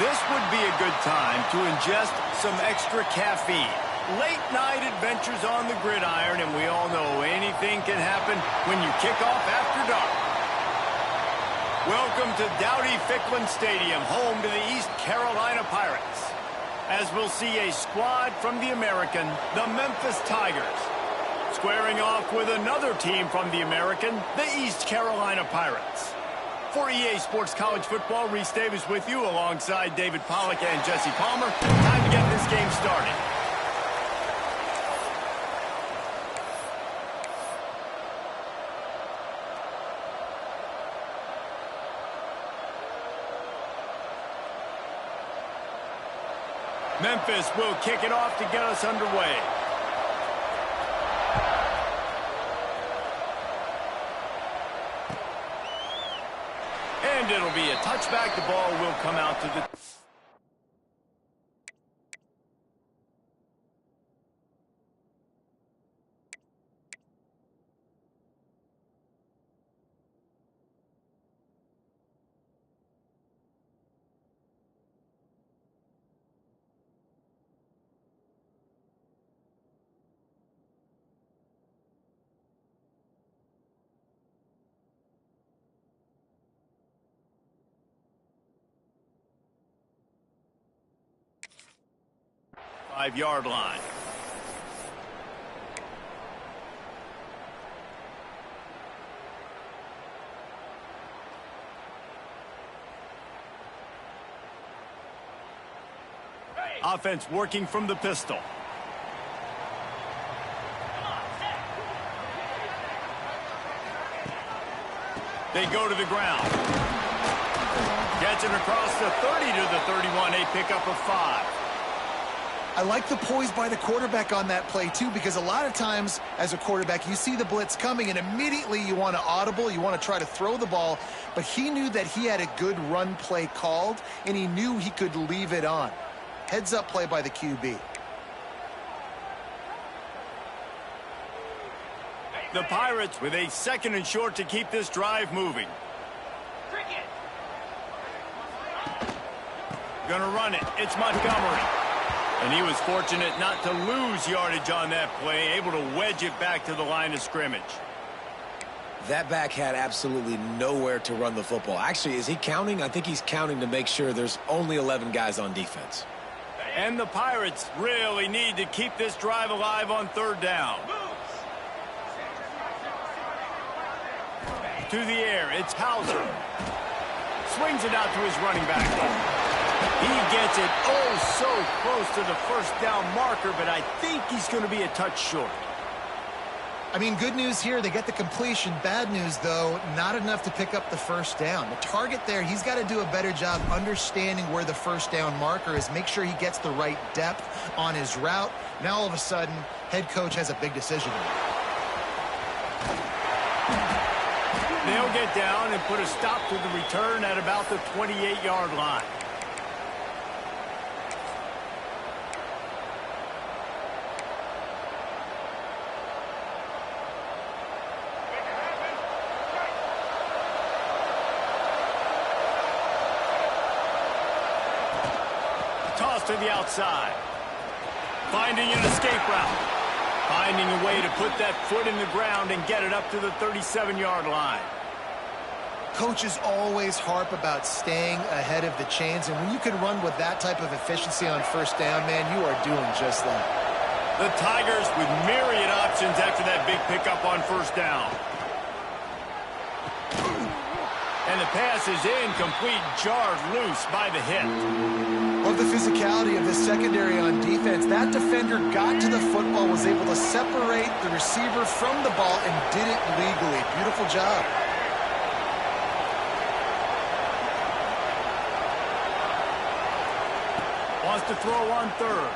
This would be a good time to ingest some extra caffeine. Late night adventures on the gridiron, and we all know anything can happen when you kick off after dark. Welcome to Dowdy-Ficklin Stadium, home to the East Carolina Pirates. As we'll see a squad from the American, the Memphis Tigers, squaring off with another team from the American, the East Carolina Pirates. For EA Sports College Football, Reese Davis with you alongside David Pollack and Jesse Palmer. Time to get this game started. Memphis will kick it off to get us underway. And it'll be a touchback. The ball will come out to the... Five-yard line. Offense working from the pistol. They go to the ground. Gets it across the 30 to the 31, a pickup of 5. I like the poise by the quarterback on that play, too, because a lot of times as a quarterback, you see the blitz coming, and immediately you want to audible, you want to try to throw the ball, but he knew that he had a good run play called, and he knew he could leave it on. Heads-up play by the QB. The Pirates with a 2nd and short to keep this drive moving. Gonna run it. It's Montgomery. And he was fortunate not to lose yardage on that play, able to wedge it back to the line of scrimmage. That back had absolutely nowhere to run the football. Actually, is he counting? I think he's counting to make sure there's only 11 guys on defense. And the Pirates really need to keep this drive alive on 3rd down. To the air, it's Hauser. Swings it out to his running back. He gets it so close to the 1st down marker, but I think he's going to be a touch short. I mean, good news here, they get the completion. Bad news, though, not enough to pick up the 1st down. The target there, he's got to do a better job understanding where the 1st down marker is, make sure he gets the right depth on his route. Now, all of a sudden, head coach has a big decision to make. They'll get down and put a stop to the return at about the 28-yard line. Toss to the outside. Finding an escape route. Finding a way to put that foot in the ground and get it up to the 37-yard line. Coaches always harp about staying ahead of the chains, and when you can run with that type of efficiency on 1st down, man, you are doing just that. The Tigers with myriad options after that big pickup on 1st down. And the pass is incomplete, jarred loose by the hit. Love the physicality of the secondary on defense. That defender got to the football, was able to separate the receiver from the ball, and did it legally. Beautiful job. Wants to throw on 3rd.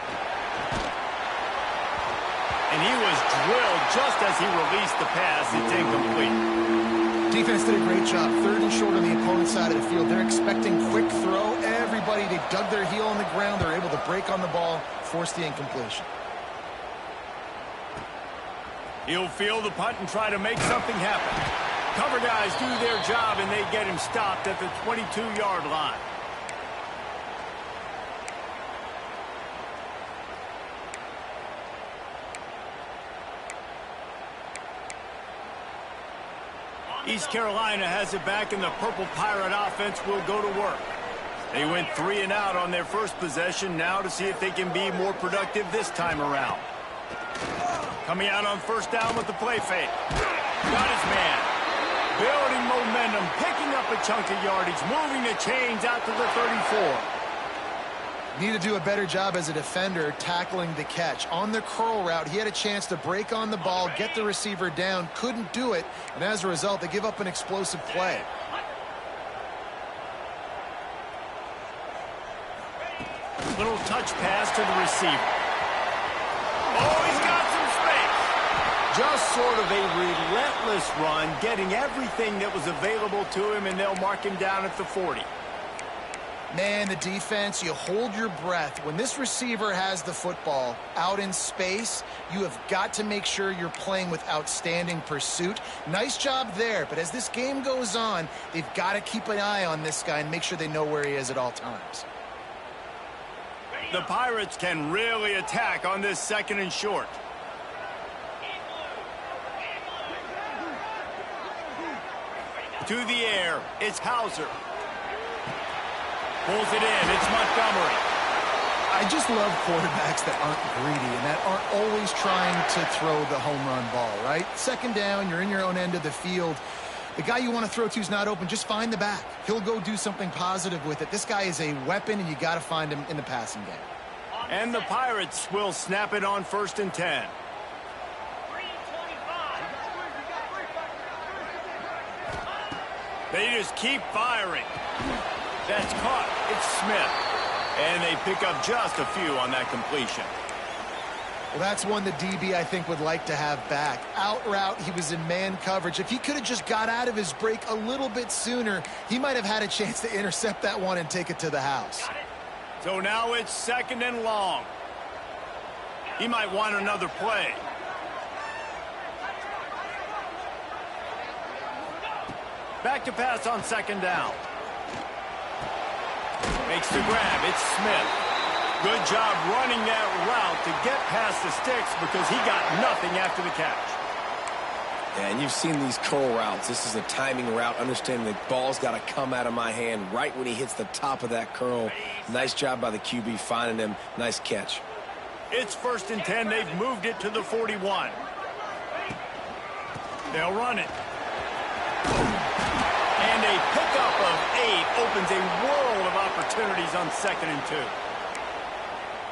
And he was drilled just as he released the pass. It's incomplete. Defense did a great job. 3rd and short on the opponent's side of the field. They're expecting quick throw. Everybody, they dug their heel on the ground. They're able to break on the ball, force the incompletion. He'll field the punt and try to make something happen. Cover guys do their job, and they get him stopped at the 22-yard line. East Carolina has it back, and the Purple Pirate offense will go to work. They went 3 and out on their first possession, now to see if they can be more productive this time around. Coming out on first down with the play fake. Got his man. Building momentum, picking up a chunk of yardage, moving the chains out to the 34. Need to do a better job as a defender tackling the catch. On the curl route, he had a chance to break on the ball, get the receiver down, couldn't do it, and as a result, they give up an explosive play. Little touch pass to the receiver. Oh, he's got some space. Just sort of a relentless run, getting everything that was available to him, and they'll mark him down at the 40. Man, the defense, you hold your breath. When this receiver has the football out in space, you have got to make sure you're playing with outstanding pursuit. Nice job there, but as this game goes on, they've got to keep an eye on this guy and make sure they know where he is at all times. The Pirates can really attack on this 2nd and short. To the air, it's Hauser. Pulls it in, it's Montgomery. I just love quarterbacks that aren't greedy and that aren't always trying to throw the home run ball, right? 2nd down, you're in your own end of the field. The guy you want to throw to is not open. Just find the back. He'll go do something positive with it. This guy is a weapon, and you got to find him in the passing game. And the Pirates will snap it on 1st and 10. They just keep firing. That's caught. It's Smith. And they pick up just a few on that completion. Well, that's one the DB, I think, would like to have back. Out route, he was in man coverage. If he could have just got out of his break a little bit sooner, he might have had a chance to intercept that one and take it to the house. So now it's 2nd and long. He might want another play. Back to pass on 2nd down. Makes the grab. It's Smith. Good job running that route to get past the sticks because he got nothing after the catch. Yeah, and you've seen these curl routes. This is a timing route. Understanding the ball's got to come out of my hand right when he hits the top of that curl. Nice job by the QB finding him. Nice catch. It's 1st and 10. They've moved it to the 41. They'll run it. And a pickup of 8 opens a world of opportunities on 2nd and 2.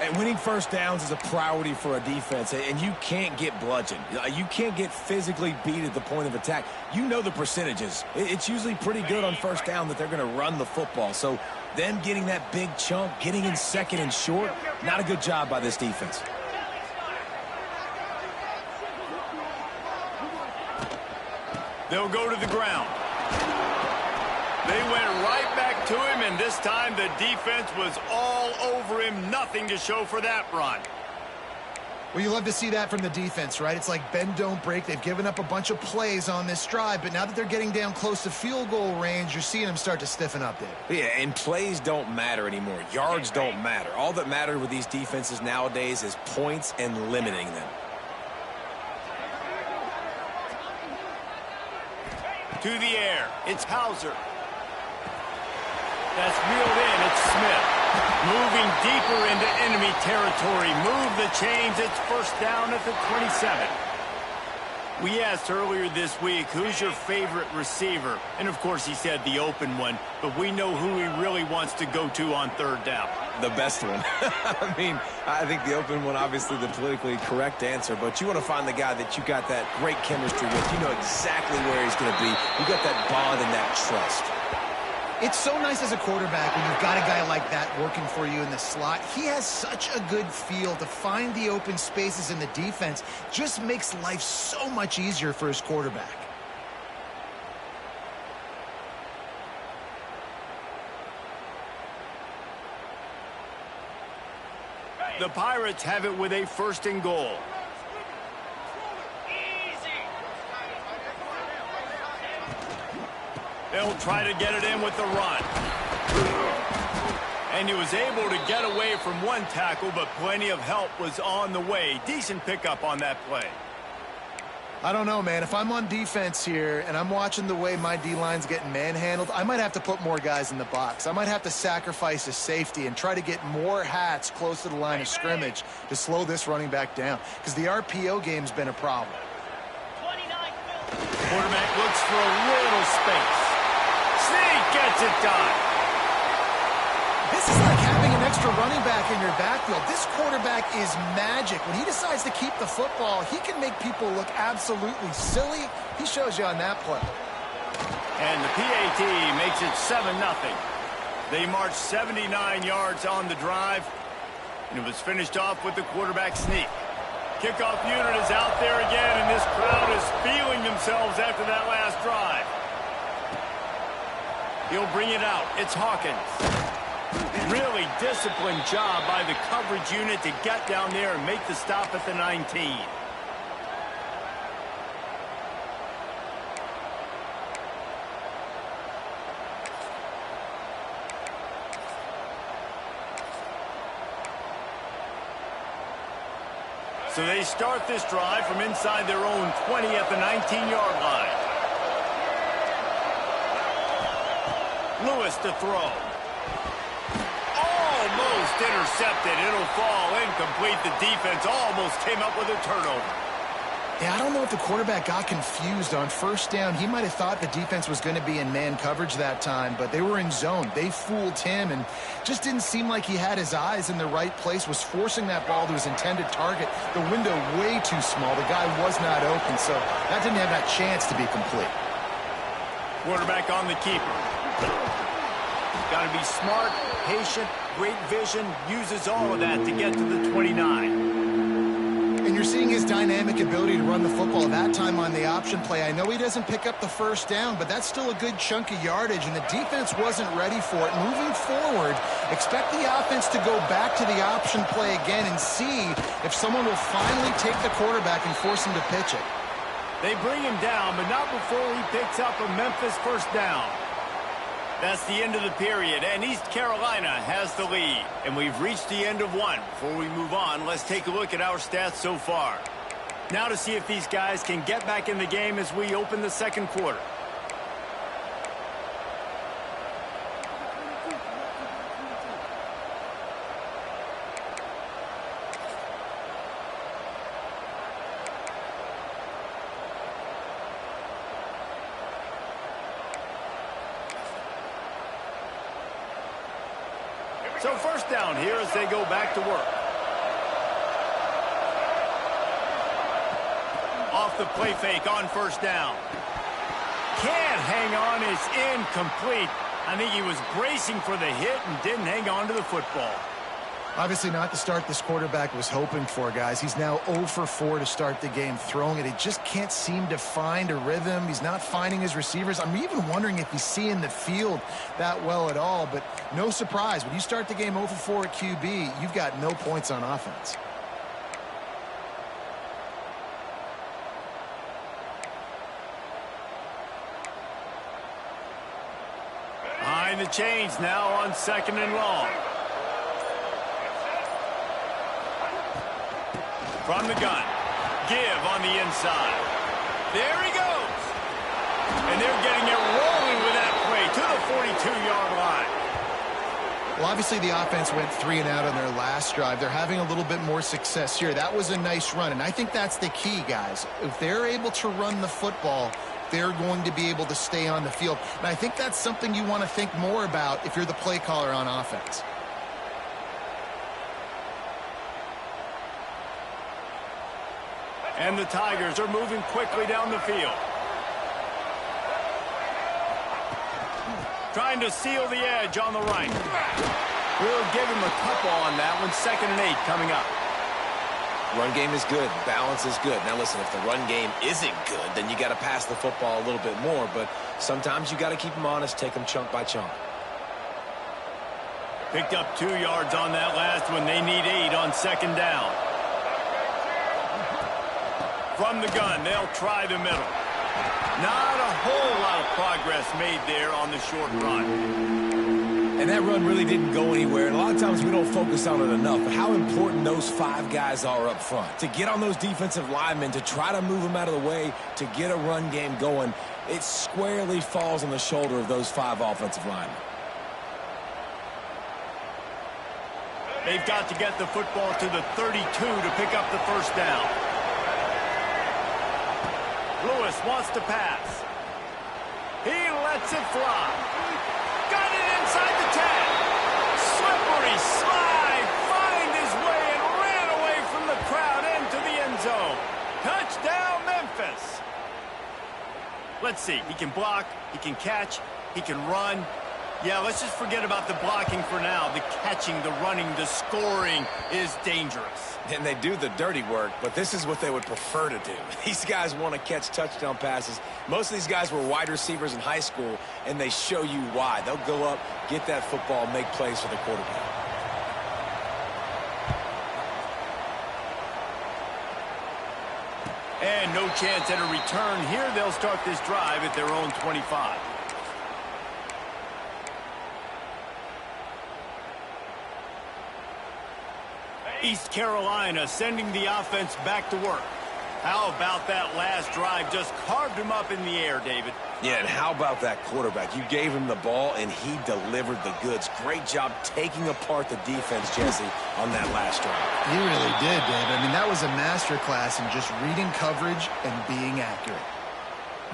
And winning first downs is a priority for a defense, and you can't get bludgeoned. You can't get physically beat at the point of attack. You know the percentages. It's usually pretty good on first down that they're going to run the football. So them getting that big chunk, getting in 2nd and short, not a good job by this defense. They'll go to the ground. They went right back to him, and this time the defense was all over him. Nothing to show for that run. Well, you love to see that from the defense, right? It's like bend, don't break. They've given up a bunch of plays on this drive, but now that they're getting down close to field goal range, you're seeing them start to stiffen up there. Yeah, and plays don't matter anymore. Yards don't matter. All that matters with these defenses nowadays is points and limiting them. To the air, it's Hauser. That's reeled in, it's Smith. Moving deeper into enemy territory. Move the chains, it's 1st down at the 27. We asked earlier this week, who's your favorite receiver? And of course he said the open one, but we know who he really wants to go to on 3rd down. The best one. I mean, I think the open one, obviously the politically correct answer, but you want to find the guy that you got that great chemistry with. You know exactly where he's going to be. You got that bond and that trust. It's so nice as a quarterback when you've got a guy like that working for you in the slot. He has such a good feel to find the open spaces in the defense. Just makes life so much easier for his quarterback. The Pirates have it with a 1st and goal. They'll try to get it in with the run. And he was able to get away from one tackle, but plenty of help was on the way. Decent pickup on that play. I don't know, man. If I'm on defense here and I'm watching the way my D-line's getting manhandled, I might have to put more guys in the box. I might have to sacrifice a safety and try to get more hats close to the line of scrimmage to slow this running back down, because the RPO game's been a problem. Quarterback looks for a little space. Sneak gets it done. This is like having an extra running back in your backfield. This quarterback is magic. When he decides to keep the football, he can make people look absolutely silly. He shows you on that play. And the PAT makes it 7-0. They marched 79 yards on the drive, and it was finished off with the quarterback sneak. Kickoff unit is out there again, and this crowd is feeling themselves after that last drive. He'll bring it out. It's Hawkins. Really disciplined job by the coverage unit to get down there and make the stop at the 19. So they start this drive from inside their own 20 at the 19-yard line. Lewis to throw. Almost intercepted. It'll fall incomplete. The defense almost came up with a turnover. Yeah, I don't know if the quarterback got confused on first down. He might have thought the defense was going to be in man coverage that time, but they were in zone. They fooled him and just didn't seem like he had his eyes in the right place, was forcing that ball to his intended target. The window way too small. The guy was not open, so that didn't have that chance to be complete. Quarterback on the keeper. Got to be smart, patient, great vision, uses all of that to get to the 29. And you're seeing his dynamic ability to run the football. That time on the option play, I know he doesn't pick up the first down, but that's still a good chunk of yardage, and the defense wasn't ready for it. Moving forward, expect the offense to go back to the option play again and see if someone will finally take the quarterback and force him to pitch it. They bring him down, but not before he picks up a Memphis first down. That's the end of the period, and East Carolina has the lead. And we've reached the end of one. Before we move on, let's take a look at our stats so far. Now to see if these guys can get back in the game as we open the second quarter. So first down here as they go back to work. Off the play fake on first down. Can't hang on. It's incomplete. I think he was bracing for the hit and didn't hang on to the football. Obviously not the start this quarterback was hoping for, guys. He's now 0 for 4 to start the game throwing it. He just can't seem to find a rhythm. He's not finding his receivers. I'm even wondering if he's seeing the field that well at all, but no surprise. When you start the game 0 for 4 at QB, you've got no points on offense. Behind the chains now on 2nd and long. From the gun. Give on the inside. There he goes. And they're getting it rolling with that play to the 42-yard line. Well, obviously the offense went 3 and out on their last drive. They're having a little bit more success here. That was a nice run, and I think that's the key, guys. If they're able to run the football, they're going to be able to stay on the field. And I think that's something you want to think more about if you're the play caller on offense. And the Tigers are moving quickly down the field. Trying to seal the edge on the right. We'll give him a couple on that one. 2nd and 8 coming up. Run game is good. Balance is good. Now, listen, if the run game isn't good, then you got to pass the football a little bit more. But sometimes you got to keep them honest, take them chunk by chunk. Picked up 2 yards on that last one. They need 8 on 2nd down. From the gun, they'll try the middle. Not a whole lot of progress made there on the short run. And that run really didn't go anywhere. And a lot of times we don't focus on it enough. But how important those 5 guys are up front. To get on those defensive linemen, to try to move them out of the way, to get a run game going, it squarely falls on the shoulder of those 5 offensive linemen. They've got to get the football to the 32 to pick up the first down. Lewis wants to pass. He lets it fly. Got it inside the 10. Slippery slide. Find his way and ran away from the crowd into the end zone. Touchdown, Memphis. Let's see. He can block. He can catch. He can run. Yeah, let's just forget about the blocking for now. The catching, the running, the scoring is dangerous. And they do the dirty work, but this is what they would prefer to do. These guys want to catch touchdown passes. Most of these guys were wide receivers in high school, and they show you why. They'll go up, get that football, make plays for the quarterback. And no chance at a return here. They'll start this drive at their own 25. East Carolina sending the offense back to work. How about that last drive? Just carved him up in the air, David. Yeah, and how about that quarterback? You gave him the ball, and he delivered the goods. Great job taking apart the defense, Jesse, on that last drive. He really did, David. I mean, that was a masterclass in just reading coverage and being accurate.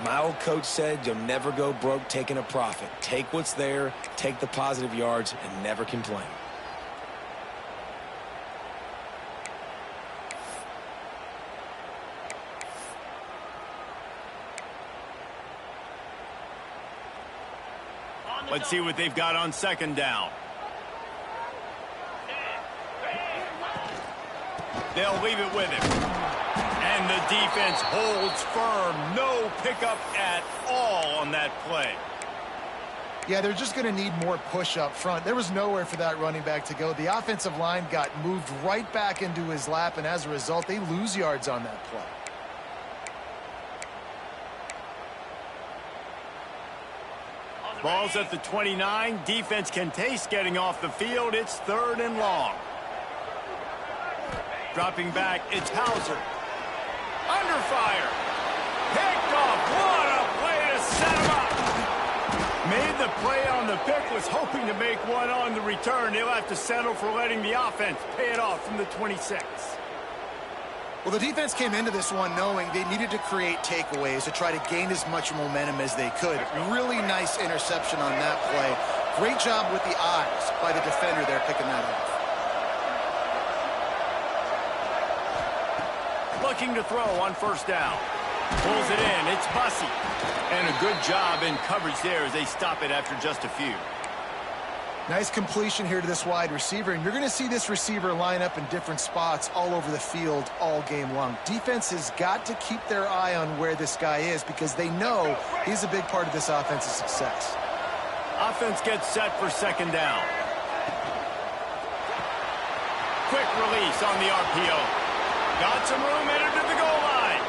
My old coach said you'll never go broke taking a profit. Take what's there, take the positive yards, and never complain. Let's see what they've got on second down. They'll leave it with him. And the defense holds firm. No pickup at all on that play. Yeah, they're just going to need more push up front. There was nowhere for that running back to go. The offensive line got moved right back into his lap, and as a result, they lose yards on that play. Ball's at the 29. Defense can taste getting off the field. It's 3rd and long. Dropping back, it's Hauser. Under fire. Picked off. What a play to set him up. Made the play on the pick. Was hoping to make one on the return. They'll have to settle for letting the offense pay it off from the 26. Well, the defense came into this one knowing they needed to create takeaways to try to gain as much momentum as they could. Really nice interception on that play. Great job with the eyes by the defender there picking that off. Looking to throw on first down. Pulls it in. It's Bussey. And a good job in coverage there as they stop it after just a few. Nice completion here to this wide receiver, and you're going to see this receiver line up in different spots all over the field all game long. Defense has got to keep their eye on where this guy is because they know he's a big part of this offense's success. Offense gets set for second down. Quick release on the RPO. Got some room headed to the goal line.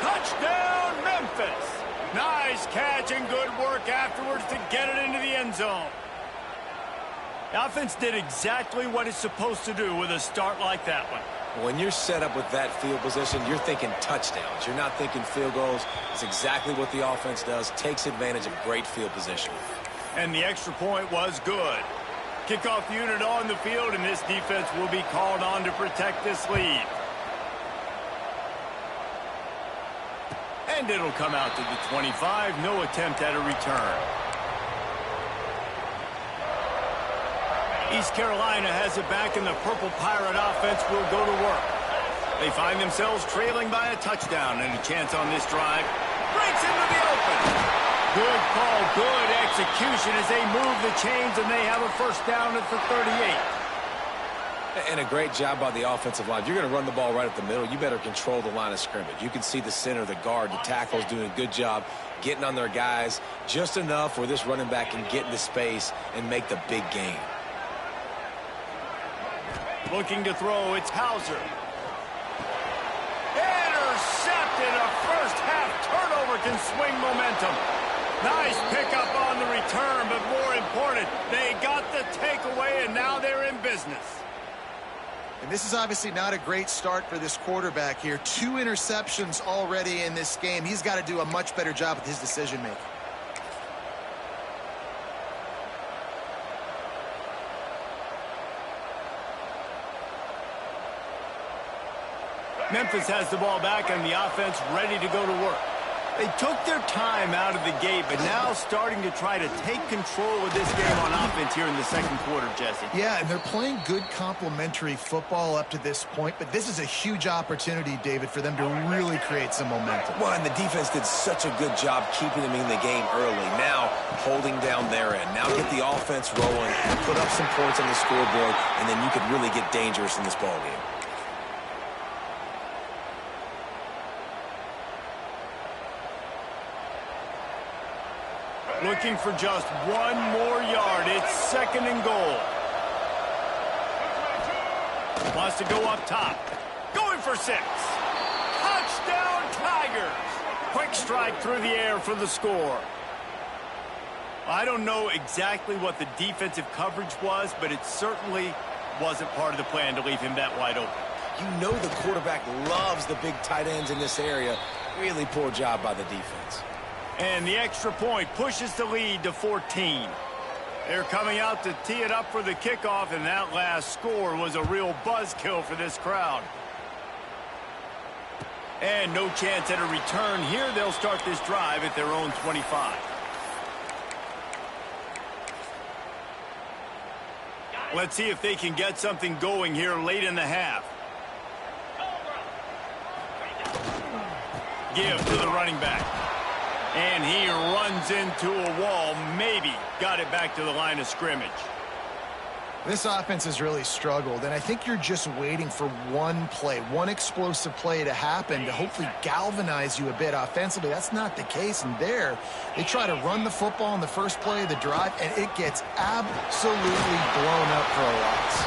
Touchdown, Memphis. Nice catch and good work afterwards to get it into the end zone. The offense did exactly what it's supposed to do with a start like that one. When you're set up with that field position, you're thinking touchdowns. You're not thinking field goals. It's exactly what the offense does. Takes advantage of great field position. And the extra point was good. Kickoff unit on the field, and this defense will be called on to protect this lead. And it'll come out to the 25. No attempt at a return. East Carolina has it back, and the Purple Pirate offense will go to work. They find themselves trailing by a touchdown, and a chance on this drive. Breaks into the open. Good call, good execution as they move the chains, and they have a first down at the 38. And a great job by the offensive line. If you're going to run the ball right up the middle, you better control the line of scrimmage. You can see the center, the guard, the tackles doing a good job getting on their guys just enough where this running back can get into space and make the big game. Looking to throw, it's Hauser. Intercepted. A first half turnover can swing momentum. Nice pickup on the return, but more important, they got the takeaway, and now they're in business. And this is obviously not a great start for this quarterback here. 2 interceptions already in this game. He's got to do a much better job with his decision-making. Memphis has the ball back and the offense ready to go to work. They took their time out of the gate, but now starting to try to take control of this game on offense here in the second quarter, Jesse. Yeah, and they're playing good complementary football up to this point, but this is a huge opportunity, David, for them to really create some momentum. Well, and the defense did such a good job keeping them in the game early. Now, holding down their end. Now get the offense rolling, put up some points on the scoreboard, and then you could really get dangerous in this ballgame. Looking for just 1 more yard. It's 2nd and goal. Wants to go up top. Going for 6. Touchdown, Tigers. Quick strike through the air for the score. I don't know exactly what the defensive coverage was, but it certainly wasn't part of the plan to leave him that wide open. You know the quarterback loves the big tight ends in this area. Really poor job by the defense. And the extra point pushes the lead to 14. They're coming out to tee it up for the kickoff, and that last score was a real buzzkill for this crowd. And no chance at a return here. They'll start this drive at their own 25. Let's see if they can get something going here late in the half. Give to the running back. And he runs into a wall, maybe got it back to the line of scrimmage. This offense has really struggled, and I think you're just waiting for one play, one explosive play to happen to hopefully galvanize you a bit offensively. That's not the case, and there they try to run the football in the first play of the drive, and it gets absolutely blown up for a loss.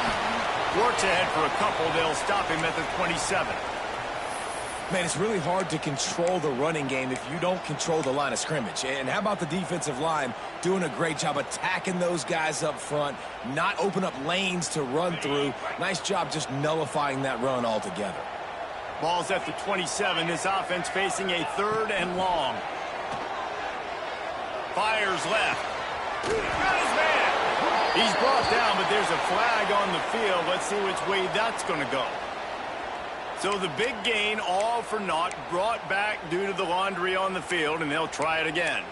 Works ahead for a couple. They'll stop him at the 27. Man, it's really hard to control the running game if you don't control the line of scrimmage. And how about the defensive line doing a great job attacking those guys up front, not open up lanes to run through. Nice job just nullifying that run altogether. Ball's at the 27. This offense facing a 3rd and long. Fires left. Got his man. He's brought down, but there's a flag on the field. Let's see which way that's going to go. So the big gain, all for naught, brought back due to the laundry on the field, and they'll try it again.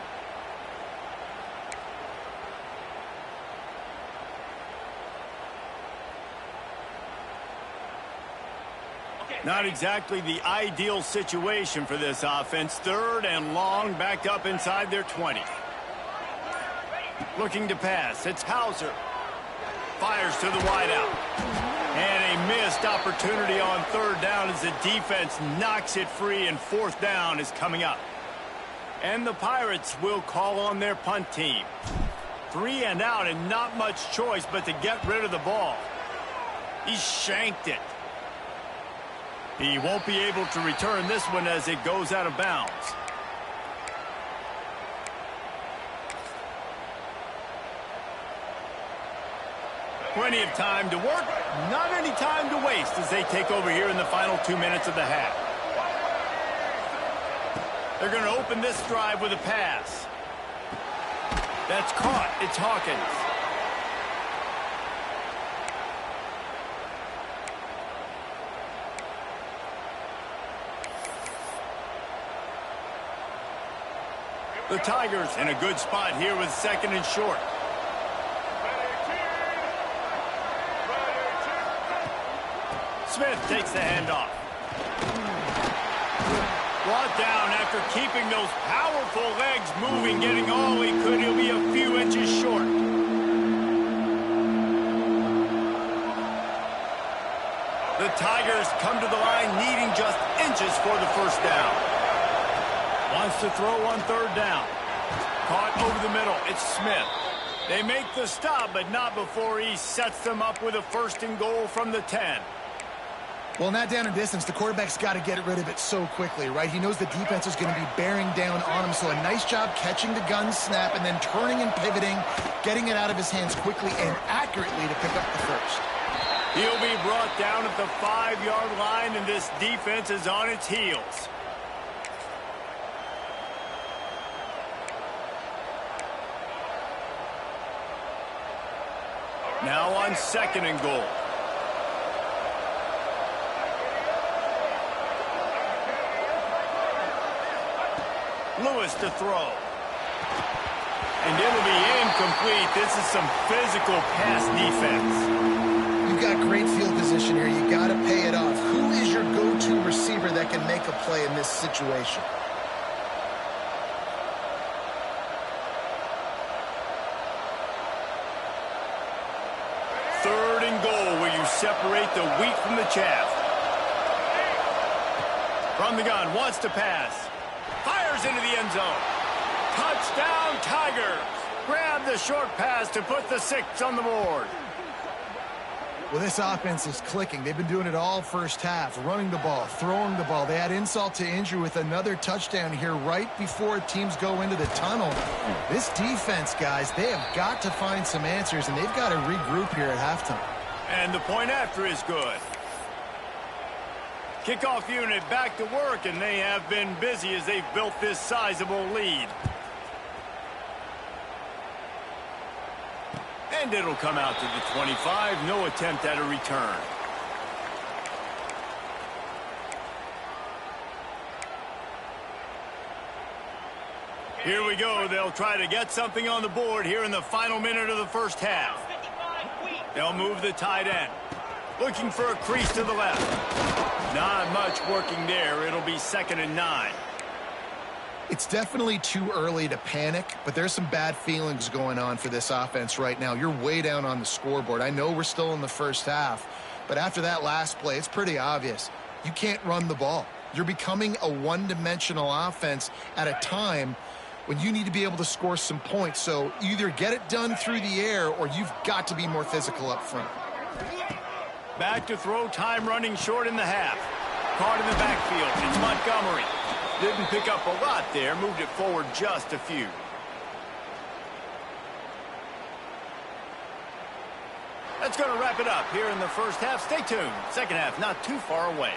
Not exactly the ideal situation for this offense. 3rd and long, backed up inside their 20. Looking to pass. It's Hauser. Fires to the wideout. And a missed opportunity on 3rd down as the defense knocks it free, and 4th down is coming up. And the Pirates will call on their punt team. 3 and out, and not much choice but to get rid of the ball. He shanked it. He won't be able to return this one as it goes out of bounds. Plenty of time to work, not any time to waste as they take over here in the final 2 minutes of the half. They're going to open this drive with a pass. That's caught. It's Hawkins. The Tigers in a good spot here with 2nd and short. Smith takes the handoff. Brought down after keeping those powerful legs moving, getting all he could. He'll be a few inches short. The Tigers come to the line needing just inches for the 1st down. Wants to throw on 3rd down. Caught over the middle. It's Smith. They make the stop, but not before he sets them up with a 1st and goal from the 10. Well, in that down and distance, the quarterback's got to get rid of it so quickly, right? He knows the defense is going to be bearing down on him, so a nice job catching the gun snap and then turning and pivoting, getting it out of his hands quickly and accurately to pick up the first. He'll be brought down at the 5-yard line, and this defense is on its heels. Now on 2nd and goal. Lewis to throw. And it'll be incomplete. This is some physical pass defense. You've got great field position here. You got to pay it off. Who is your go-to receiver that can make a play in this situation? Third and goal, where you separate the wheat from the chaff. From the gun, wants to pass. Fires into the end zone. Touchdown, Tigers. Grab the short pass to put the 6 on the board. Well, this offense is clicking. They've been doing it all first half, running the ball, throwing the ball. They add insult to injury with another touchdown here right before teams go into the tunnel. This defense, guys, they have got to find some answers, and they've got to regroup here at halftime. And the point after is good. Kickoff unit back to work, and they have been busy as they've built this sizable lead. And it'll come out to the 25. No attempt at a return. Here we go. They'll try to get something on the board here in the final minute of the first half. They'll move the tight end. Looking for a crease to the left. Not much working there. It'll be 2nd and 9. It's definitely too early to panic, but there's some bad feelings going on for this offense right now. You're way down on the scoreboard. I know we're still in the first half, but after that last play, it's pretty obvious. You can't run the ball. You're becoming a one-dimensional offense at a time when you need to be able to score some points. So either get it done through the air or you've got to be more physical up front. Back to throw, time running short in the half. Caught in the backfield. It's Montgomery. Didn't pick up a lot there. Moved it forward just a few. That's going to wrap it up here in the first half. Stay tuned. Second half not too far away.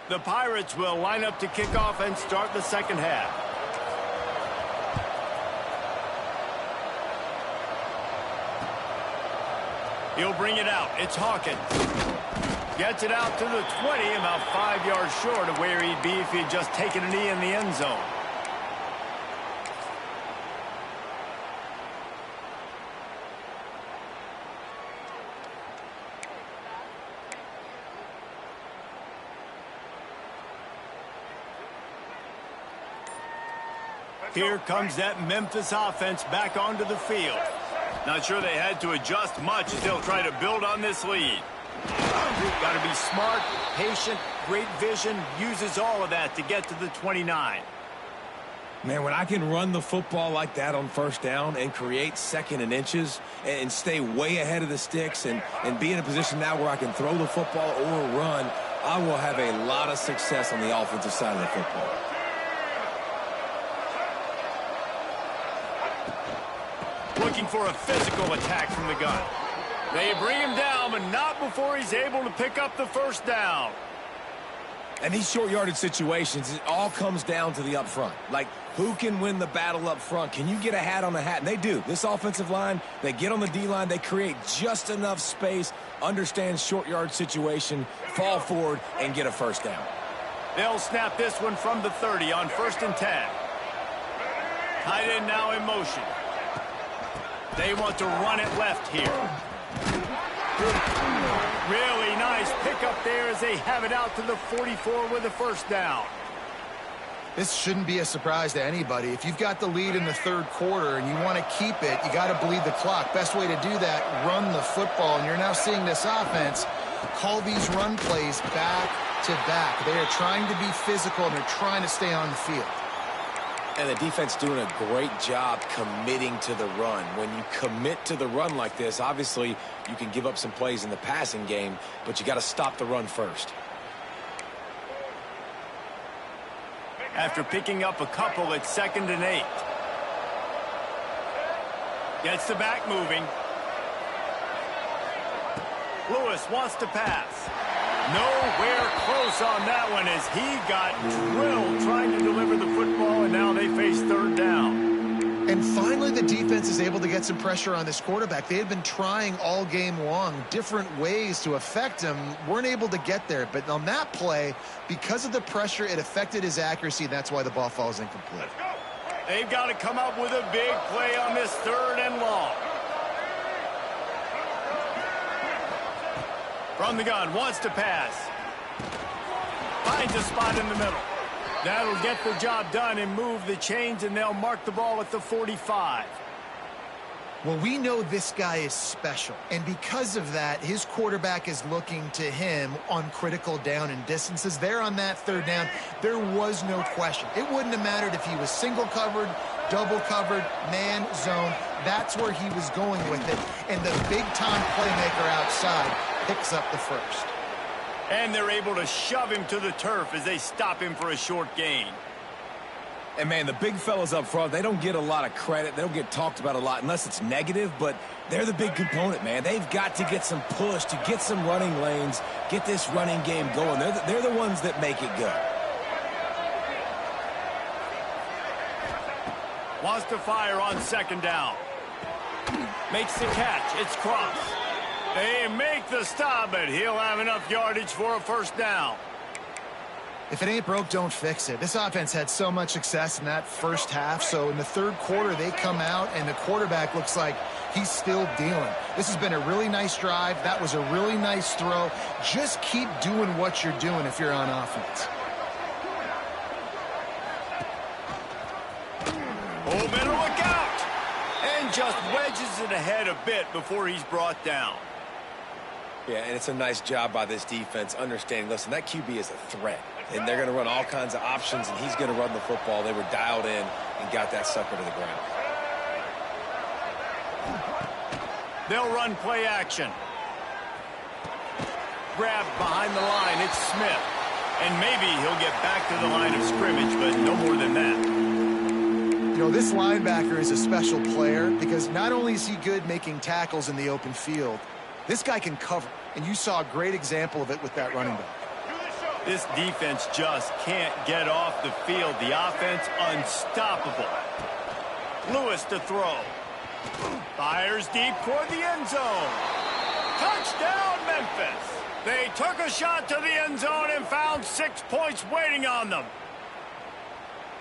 The Pirates will line up to kick off and start the second half. He'll bring it out. It's Hawkins. Gets it out to the 20, about 5 yards short of where he'd be if he'd just taken a knee in the end zone. Here comes that Memphis offense back onto the field. Not sure they had to adjust much as they'll try to build on this lead. Got to be smart, patient, great vision, uses all of that to get to the 29. Man, when I can run the football like that on first down and create 2nd and inches and stay way ahead of the sticks and be in a position now where I can throw the football or run, I will have a lot of success on the offensive side of the football. Looking for a physical attack from the gun. They bring him down, but not before he's able to pick up the first down. And these short yardage situations, it all comes down to the up front. Like, who can win the battle up front? Can you get a hat on a hat? And they do. This offensive line, they get on the D-line, they create just enough space, understand short yard situation, fall forward, and get a first down. They'll snap this one from the 30 on 1st and 10. Tight end now in motion. They want to run it left here. Really nice pickup there as they have it out to the 44 with a first down. This shouldn't be a surprise to anybody. If you've got the lead in the third quarter and you want to keep it, you got to bleed the clock. Best way to do that, run the football. And you're now seeing this offense call these run plays back to back. They are trying to be physical and they're trying to stay on the field. And the defense doing a great job committing to the run. When you commit to the run like this, obviously you can give up some plays in the passing game, but you got to stop the run first. After picking up a couple, it's 2nd and 8. Gets the back moving. Lewis wants to pass. Nowhere close on that one as he got drilled trying to deliver the football, and now they face 3rd down. And finally, the defense is able to get some pressure on this quarterback. They had been trying all game long different ways to affect him, weren't able to get there. But on that play, because of the pressure, it affected his accuracy. That's why the ball falls incomplete. They've got to come up with a big play on this 3rd and long. From the gun, wants to pass. Finds a spot in the middle. That'll get the job done and move the chains, and they'll mark the ball at the 45. Well, we know this guy is special, and because of that, his quarterback is looking to him on critical down and distances. There on that 3rd down, there was no question. It wouldn't have mattered if he was single covered, double covered, man, zone. That's where he was going with it, and the big-time playmaker outside picks up the first. And they're able to shove him to the turf as they stop him for a short gain. And, man, the big fellas up front, they don't get a lot of credit. They don't get talked about a lot unless it's negative, but they're the big component, man. They've got to get some push, to get some running lanes, get this running game going. They're the ones that make it good. Wants to fire on 2nd down. Makes the catch. It's Cross. They make the stop, but he'll have enough yardage for a 1st down. If it ain't broke, don't fix it. This offense had so much success in that first half, so in the 3rd quarter, they come out, and the quarterback looks like he's still dealing. This has been a really nice drive. That was a really nice throw. Just keep doing what you're doing if you're on offense. Oh, better look out! And just wedges it ahead a bit before he's brought down. Yeah, and it's a nice job by this defense understanding, listen, that QB is a threat, and they're going to run all kinds of options, and he's going to run the football. They were dialed in and got that sucker to the ground. They'll run play action. Grabbed behind the line, it's Smith. And maybe he'll get back to the line of scrimmage, but no more than that. You know, this linebacker is a special player because not only is he good making tackles in the open field, this guy can cover, and you saw a great example of it with that running back. This defense just can't get off the field. The offense unstoppable. Lewis to throw. Fires deep toward the end zone. Touchdown, Memphis. They took a shot to the end zone and found 6 points waiting on them.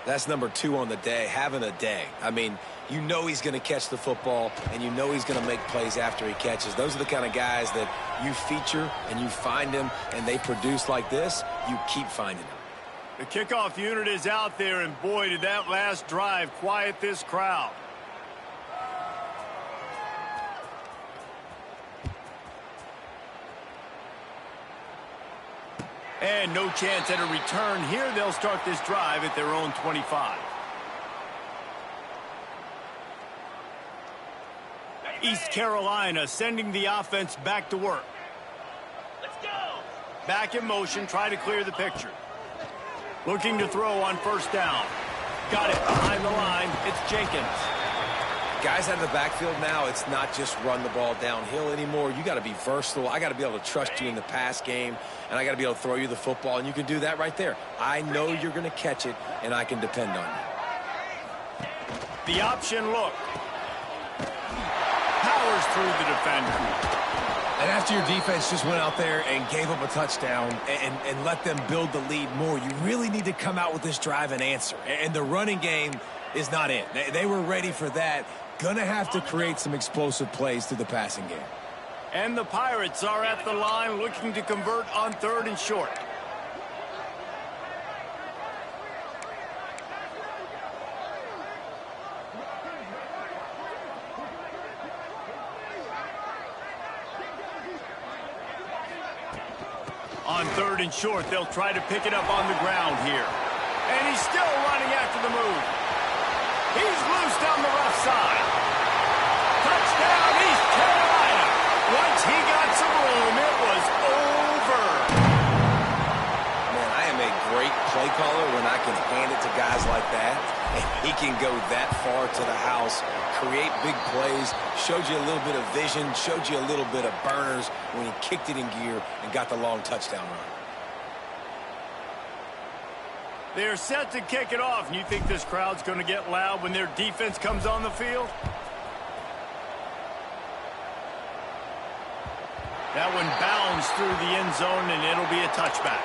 That's number 2 on the day, having a day. I mean, you know he's going to catch the football, and you know he's going to make plays after he catches. Those are the kind of guys that you feature and you find them, and they produce like this, you keep finding them. The kickoff unit is out there, and boy, did that last drive quiet this crowd. And no chance at a return here. They'll start this drive at their own 25. East Carolina sending the offense back to work. Let's go. Back in motion, try to clear the picture. Looking to throw on 1st down. Got it behind the line. It's Jenkins. Guys out of the backfield now, it's not just run the ball downhill anymore. You got to be versatile. I got to be able to trust you in the pass game, and I got to be able to throw you the football, and you can do that right there. I know you're going to catch it, and I can depend on you. The option look. Powers through the defender. And after your defense just went out there and gave up a touchdown and let them build the lead more, you really need to come out with this drive and answer. And the running game is not it. They were ready for that. Gonna have to create some explosive plays through the passing game. And the Pirates are at the line looking to convert on 3rd and short. On 3rd and short, they'll try to pick it up on the ground here. And he's still running after the move. He's loose down the left side. Touchdown, East Carolina. Once he got some room, it was over. Man, I am a great play caller when I can hand it to guys like that. And he can go that far to the house, create big plays, showed you a little bit of vision, showed you a little bit of burners when he kicked it in gear and got the long touchdown run. They're set to kick it off, and you think this crowd's going to get loud when their defense comes on the field? That one bounced through the end zone, and it'll be a touchback.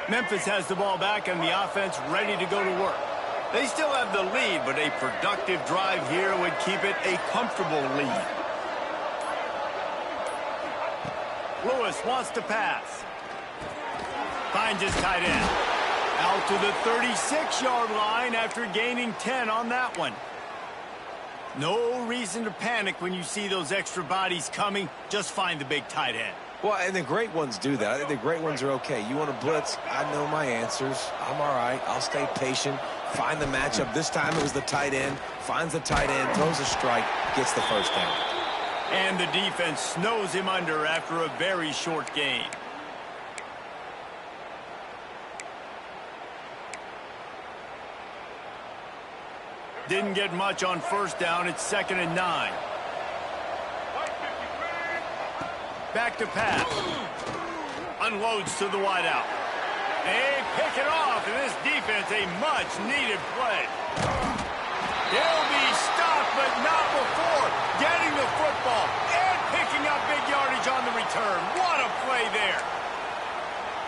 Memphis has the ball back, and the offense ready to go to work. They still have the lead, but a productive drive here would keep it a comfortable lead. Lewis wants to pass. Finds his tight end. Out to the 36-yard line after gaining 10 on that one. No reason to panic when you see those extra bodies coming. Just find the big tight end. Well, and the great ones do that. I think the great ones are okay. You want to blitz? I know my answers. I'm all right. I'll stay patient. Find the matchup. This time it was the tight end. Finds the tight end, throws a strike, gets the first down. And the defense snows him under after a very short gain. Didn't get much on first down. It's 2nd and 9. Back to pass. Unloads to the wideout. They pick it off, and this defense a much-needed play. They'll be stopped, but not before getting the football and picking up big yardage on the return. What a play there.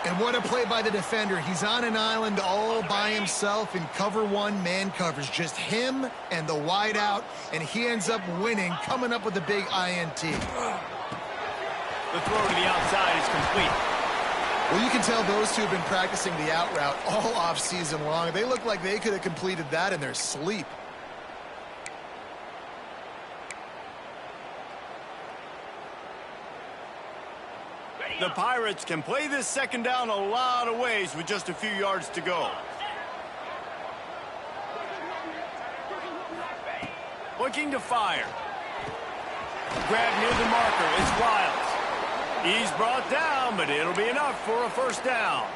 And what a play by the defender. He's on an island all by himself in cover one man coverage. Just him and the wideout, and he ends up winning, coming up with a big INT. The throw to the outside is complete. Well, you can tell those two have been practicing the out route all off season long. They look like they could have completed that in their sleep. The Pirates can play this second down a lot of ways with just a few yards to go. Looking to fire. Grab near the marker. It's Wiles. He's brought down, but it'll be enough for a first down.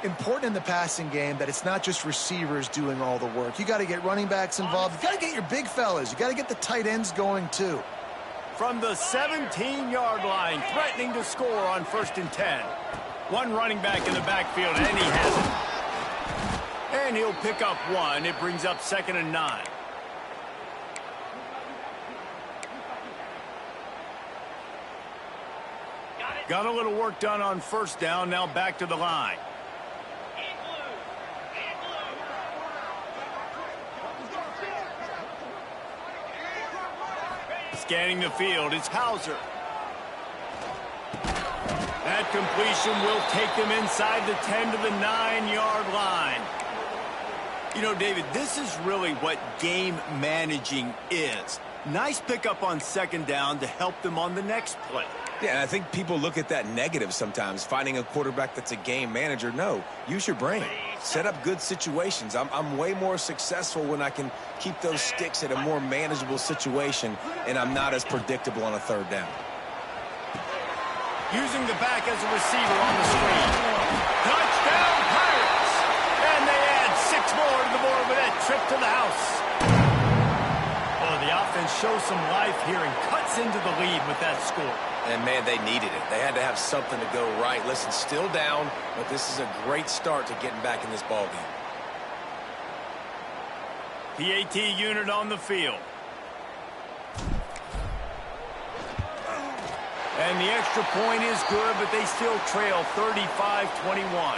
Important in the passing game that it's not just receivers doing all the work. You got to get running backs involved. You got to get your big fellas. You got to get the tight ends going too. From the 17-yard line, threatening to score on 1st and 10. One running back in the backfield, and he has it. And he'll pick up one. It brings up 2nd and 9. Got a little work done on first down. Now back to the line. Scanning the field, it's Hauser. That completion will take them inside the 10 to the 9-yard line. You know, David, this is really what game managing is. Nice pickup on second down to help them on the next play. Yeah, and I think people look at that negative sometimes, finding a quarterback that's a game manager. No, use your brain. Set up good situations. I'm way more successful when I can keep those sticks at a more manageable situation, and I'm not as predictable on a third down. Using the back as a receiver on the screen. Touchdown, Pirates! And they add 6 more to the board with that trip to the house. Oh, the offense shows some life here and cuts into the lead with that score. And, man, they needed it. They had to have something to go right. Listen, still down, but this is a great start to getting back in this ballgame. PAT unit on the field. And the extra point is good, but they still trail 35-21.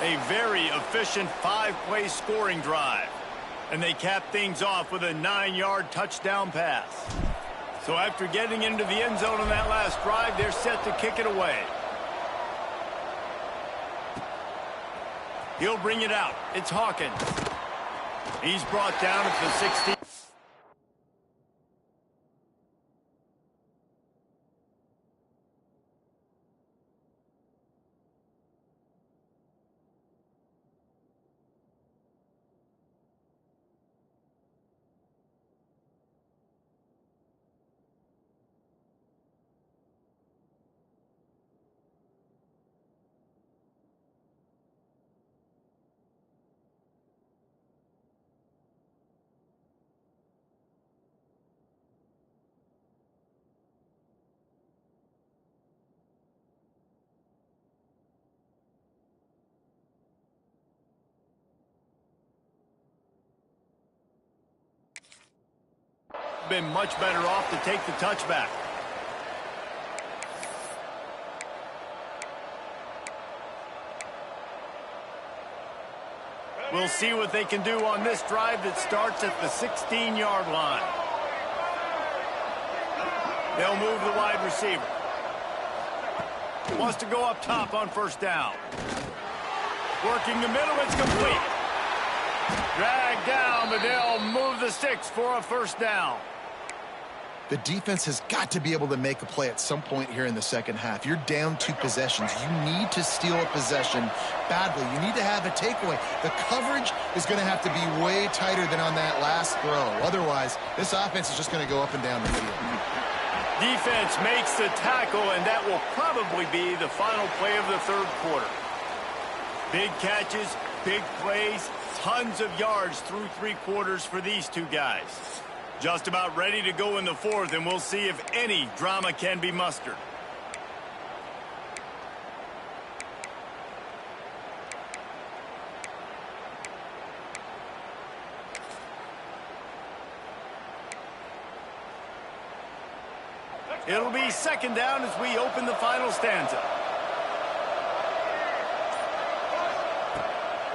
A very efficient 5-play scoring drive. And they cap things off with a 9-yard touchdown pass. So after getting into the end zone on that last drive, they're set to kick it away. He'll bring it out. It's Hawkins. He's brought down at the 16. have been much better off to take the touchback. We'll see what they can do on this drive that starts at the 16-yard line. They'll move the wide receiver. Wants to go up top on first down. Working the middle, it's complete. Dragged down, but they'll move the sticks for a first down. The defense has got to be able to make a play at some point here in the second half. You're down 2 possessions. You need to steal a possession badly. You need to have a takeaway. The coverage is going to have to be way tighter than on that last throw. Otherwise, this offense is just going to go up and down the field. Defense makes the tackle, and that will probably be the final play of the third quarter. Big catches, big plays, tons of yards through 3 quarters for these two guys. Just about ready to go in the fourth, and we'll see if any drama can be mustered. It'll be second down as we open the final stanza.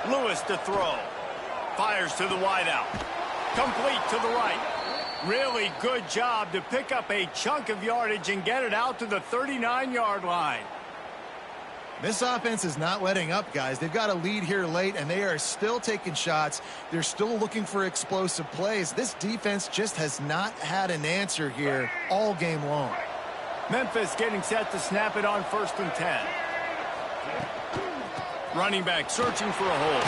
Lewis to throw. Fires to the wideout. Complete to the right. Really good job to pick up a chunk of yardage and get it out to the 39-yard line. This offense is not letting up, guys. They've got a lead here late, and they are still taking shots. They're still looking for explosive plays. This defense just has not had an answer here all game long. Memphis getting set to snap it on 1st and 10. Running back searching for a hole.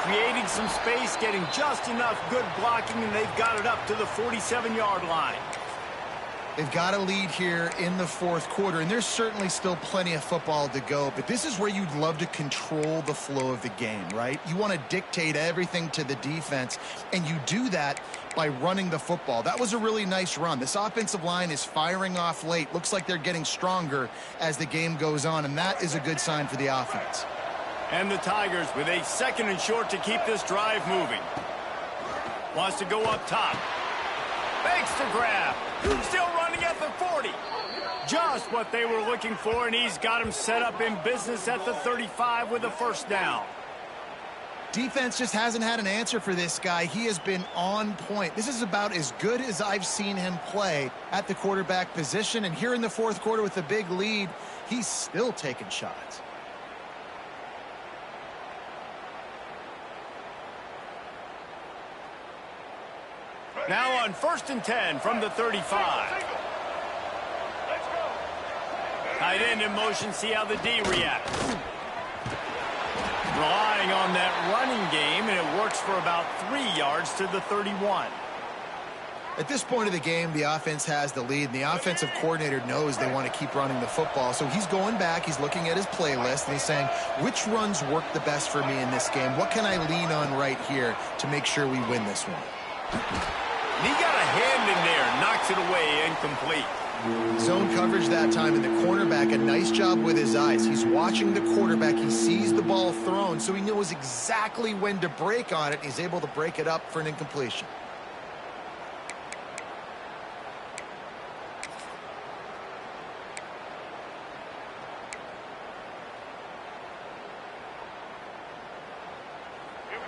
Creating some space, getting just enough good blocking, and they've got it up to the 47-yard line. They've got a lead here in the fourth quarter, and there's certainly still plenty of football to go, but this is where you'd love to control the flow of the game, right? You want to dictate everything to the defense, and you do that by running the football. That was a really nice run. This offensive line is firing off late. Looks like they're getting stronger as the game goes on, and that is a good sign for the offense. And the Tigers with a 2nd and short to keep this drive moving. Wants to go up top. Fakes the grab. Still running at the 40. Just what they were looking for, and he's got him set up in business at the 35 with a first down. Defense just hasn't had an answer for this guy. He has been on point. This is about as good as I've seen him play at the quarterback position, and here in the fourth quarter with a big lead, he's still taking shots. Now on 1st and 10 from the 35. Tight end in motion, see how the D reacts. Relying on that running game, and it works for about 3 yards to the 31. At this point of the game, the offense has the lead, and the offensive coordinator knows they want to keep running the football. So he's going back, he's looking at his playlist, and he's saying, which runs work the best for me in this game? What can I lean on right here to make sure we win this one? He got a hand in there, knocks it away, incomplete. Zone coverage that time, and the cornerback, a nice job with his eyes. He's watching the quarterback. He sees the ball thrown, so he knows exactly when to break on it. He's able to break it up for an incompletion.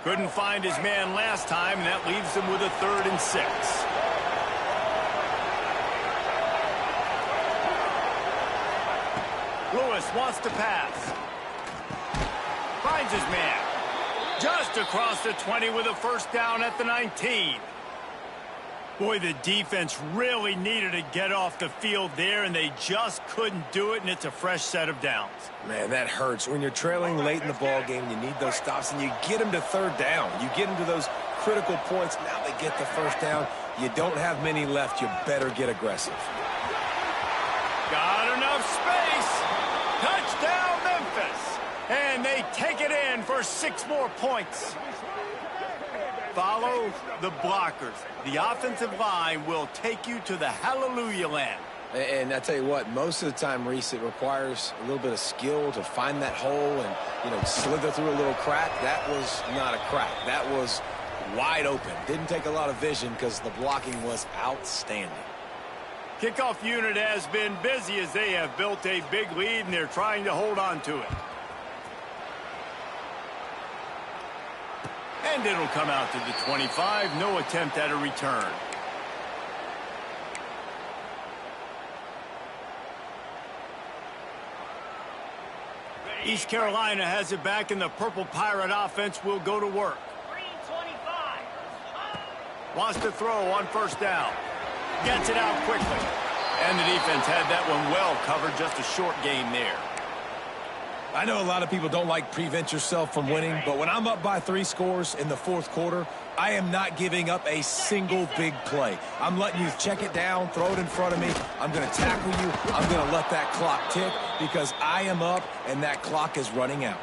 Couldn't find his man last time, and that leaves him with a 3rd and 6. Lewis wants to pass. Finds his man. Just across the 20 with a first down at the 19. Boy, the defense really needed to get off the field there, and they just couldn't do it, and it's a fresh set of downs. Man, that hurts. When you're trailing late in the ball game, you need those stops, and you get them to 3rd down. You get them to those critical points. Now they get the first down. You don't have many left. You better get aggressive. Got enough space. Touchdown, Memphis. And they take it in for 6 more points. Follow the blockers. The offensive line will take you to the hallelujah land. And I tell you what, most of the time, Reese, it requires a little bit of skill to find that hole and, slither through a little crack. That was not a crack. That was wide open. Didn't take a lot of vision because the blocking was outstanding. Kickoff unit has been busy as they have built a big lead, and they're trying to hold on to it. And it'll come out to the 25. No attempt at a return. East Carolina has it back, and the Purple Pirate offense will go to work. Wants to throw on first down. Gets it out quickly. And the defense had that one well covered. Just a short game there. I know a lot of people don't like prevent yourself from winning, but when I'm up by 3 scores in the fourth quarter, I am not giving up a single big play. I'm letting you check it down, throw it in front of me. I'm going to tackle you. I'm going to let that clock tick because I am up and that clock is running out.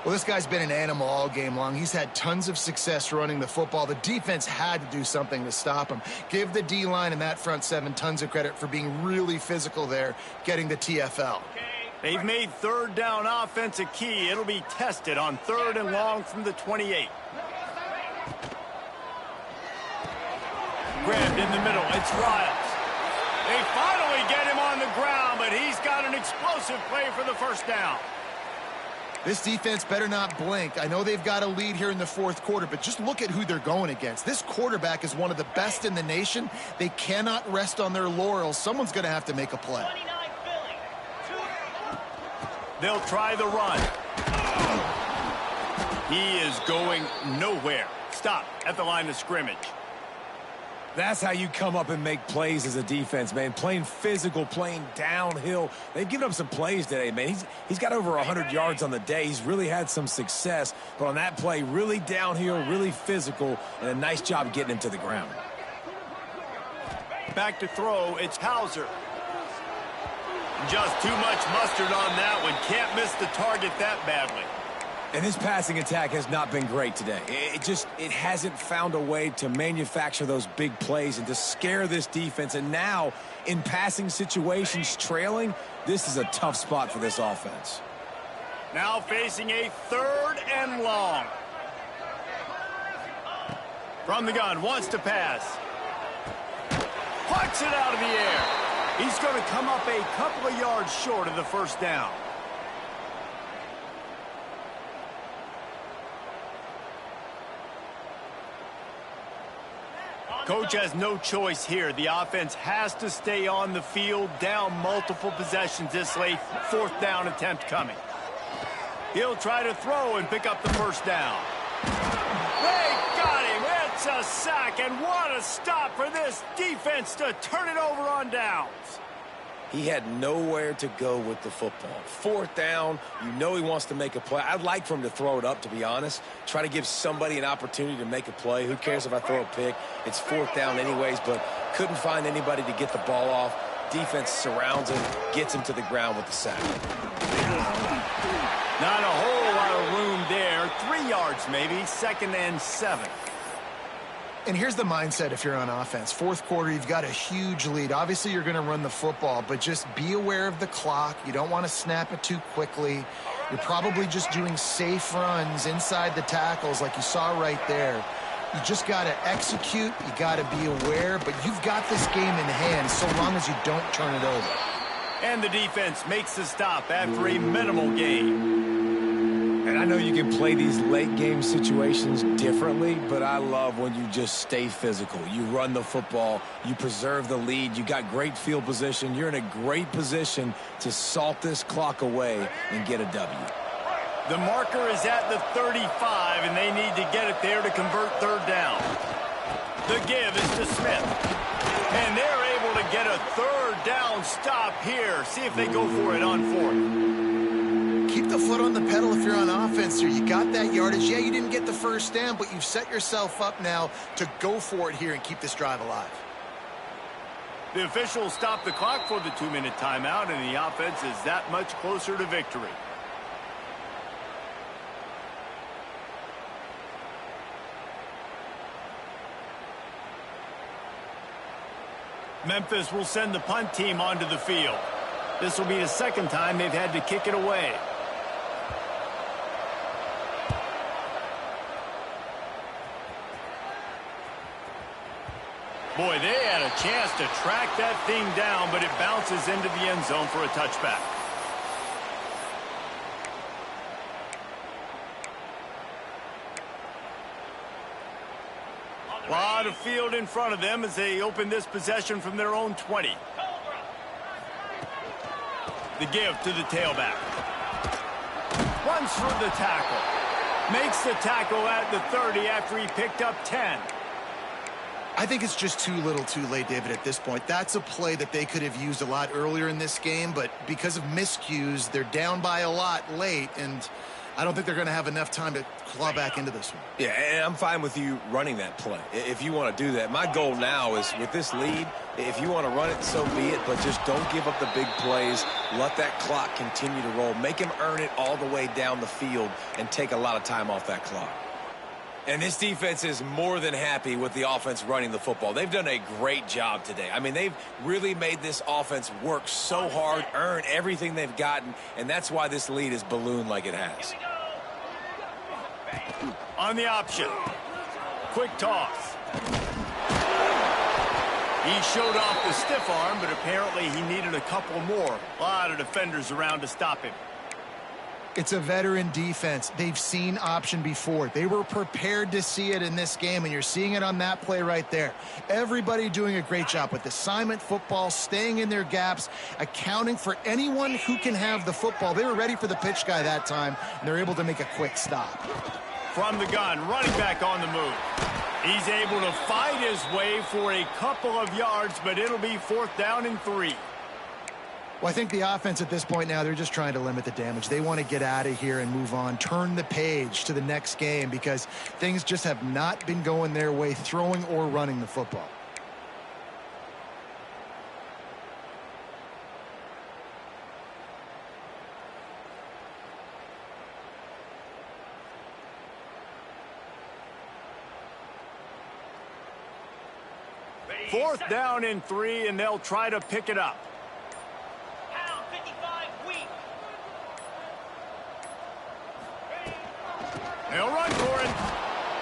Well, this guy's been an animal all game long. He's had tons of success running the football. The defense had to do something to stop him. Give the D-line and that front seven tons of credit for being really physical there, getting the TFL. They've made third down offense a key. It'll be tested on 3rd and long from the 28. Grabbed in the middle. It's Riles. They finally get him on the ground, but he's got an explosive play for the first down. This defense better not blink. I know they've got a lead here in the fourth quarter, but just look at who they're going against. This quarterback is one of the best in the nation. They cannot rest on their laurels. Someone's going to have to make a play. They'll try the run. He is going nowhere. Stop at the line of scrimmage. That's how you come up and make plays as a defense, man. Playing physical, playing downhill. They've given up some plays today, man. He's got over 100 yards on the day. He's really had some success. But on that play, really downhill, really physical, and a nice job getting him to the ground. Back to throw, it's Hauser. Just too much mustard on that one. Can't miss the target that badly. And his passing attack has not been great today. It hasn't found a way to manufacture those big plays and to scare this defense. And now, in passing situations, trailing, this is a tough spot for this offense. Now facing a 3rd and long. From the gun, wants to pass. Plucks it out of the air. He's going to come up a couple of yards short of the first down. Coach has no choice here. The offense has to stay on the field, down multiple possessions this late. 4th down attempt coming. He'll try to throw and pick up the first down. They got him. It's a sack, and what a stop for this defense to turn it over on downs. He had nowhere to go with the football. 4th down, you know he wants to make a play. I'd like for him to throw it up, to be honest. Try to give somebody an opportunity to make a play. Who cares if I throw a pick? It's 4th down anyways, but couldn't find anybody to get the ball off. Defense surrounds him, gets him to the ground with the sack. Not a whole lot of room there. 3 yards maybe, 2nd and 7. And here's the mindset if you're on offense. 4th quarter, you've got a huge lead. Obviously, you're going to run the football, but just be aware of the clock. You don't want to snap it too quickly. You're probably just doing safe runs inside the tackles like you saw right there. You just got to execute. You got to be aware, but you've got this game in hand so long as you don't turn it over. And the defense makes the stop after a minimal gain. And I know you can play these late game situations differently, but I love when you just stay physical. You run the football, you preserve the lead, you got great field position. You're in a great position to salt this clock away and get a W. The marker is at the 35, and they need to get it there to convert 3rd down. The give is to Smith. And they're able to get a 3rd down stop here. See if they go for it on 4th. Keep the foot on the pedal if you're on offense here. You got that yardage. Yeah, you didn't get the first down, but you've set yourself up now to go for it here and keep this drive alive. The officials stop the clock for the 2-minute timeout, and the offense is that much closer to victory. Memphis will send the punt team onto the field. This will be the 2nd time they've had to kick it away. Boy, they had a chance to track that thing down, but it bounces into the end zone for a touchback. A lot of field in front of them as they open this possession from their own 20. The give to the tailback. Runs for the tackle. Makes the tackle at the 30 after he picked up 10. I think it's just too little too late, David, at this point. That's a play that they could have used a lot earlier in this game, but because of miscues, they're down by a lot late, and I don't think they're going to have enough time to claw back into this one. Yeah, and I'm fine with you running that play if you want to do that. My goal now is with this lead, if you want to run it, so be it, but just don't give up the big plays. Let that clock continue to roll. Make him earn it all the way down the field and take a lot of time off that clock. And this defense is more than happy with the offense running the football. They've done a great job today. I mean, they've really made this offense work so hard, earn everything they've gotten, and that's why this lead is ballooned like it has. On the option. Quick toss. He showed off the stiff arm, but apparently he needed a couple more. A lot of defenders around to stop him. It's a veteran defense. They've seen option before. They were prepared to see it in this game, and you're seeing it on that play right there. Everybody doing a great job with assignment football, staying in their gaps, accounting for anyone who can have the football. They were ready for the pitch guy that time, and they're able to make a quick stop. From the gun, running back on the move. He's able to fight his way for a couple of yards, but it'll be 4th down and 3. Well, I think the offense at this point now, they're just trying to limit the damage. They want to get out of here and move on, turn the page to the next game because things just have not been going their way, throwing or running the football. Fourth down and 3, and they'll try to pick it up. They'll run for it.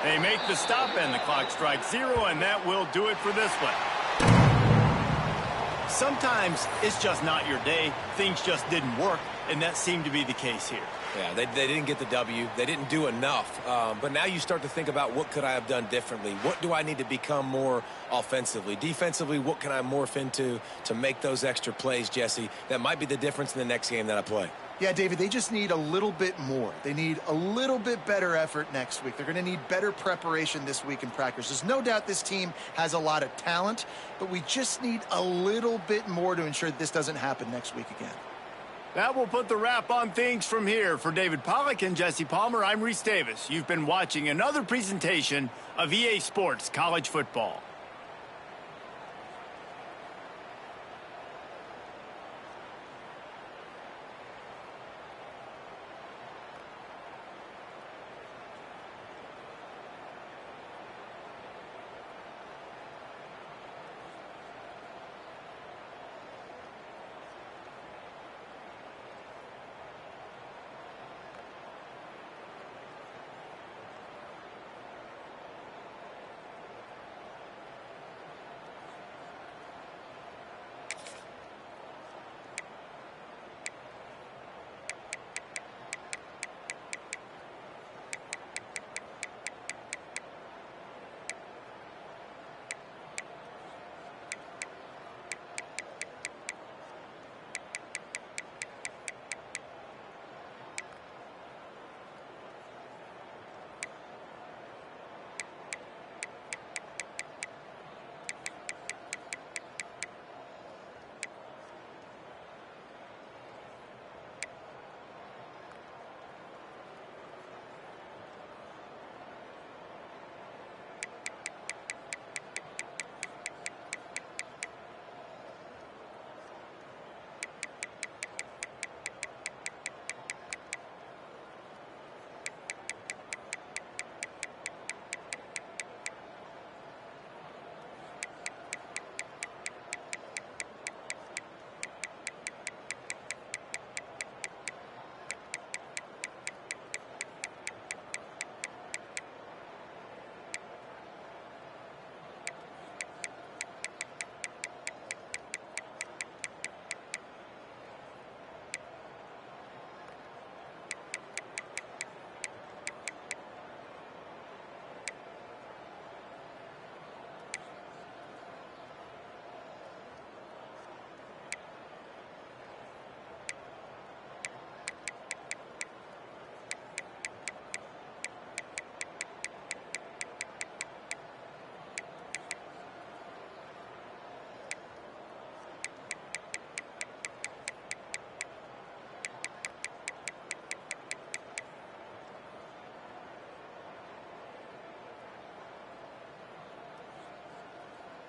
They make the stop, and the clock strikes 0, and that will do it for this one. Sometimes it's just not your day. Things just didn't work, and that seemed to be the case here. Yeah, they didn't get the W. They didn't do enough. But now you start to think about what could I have done differently? What do I need to become more offensively? Defensively, what can I morph into to make those extra plays, Jesse? That might be the difference in the next game that I play. Yeah, David, they just need a little bit more. They need a little bit better effort next week. They're going to need better preparation this week in practice. There's no doubt this team has a lot of talent, but we just need a little bit more to ensure that this doesn't happen next week again. That will put the wrap on things from here. For David Pollack and Jesse Palmer, I'm Reese Davis. You've been watching another presentation of EA Sports College Football.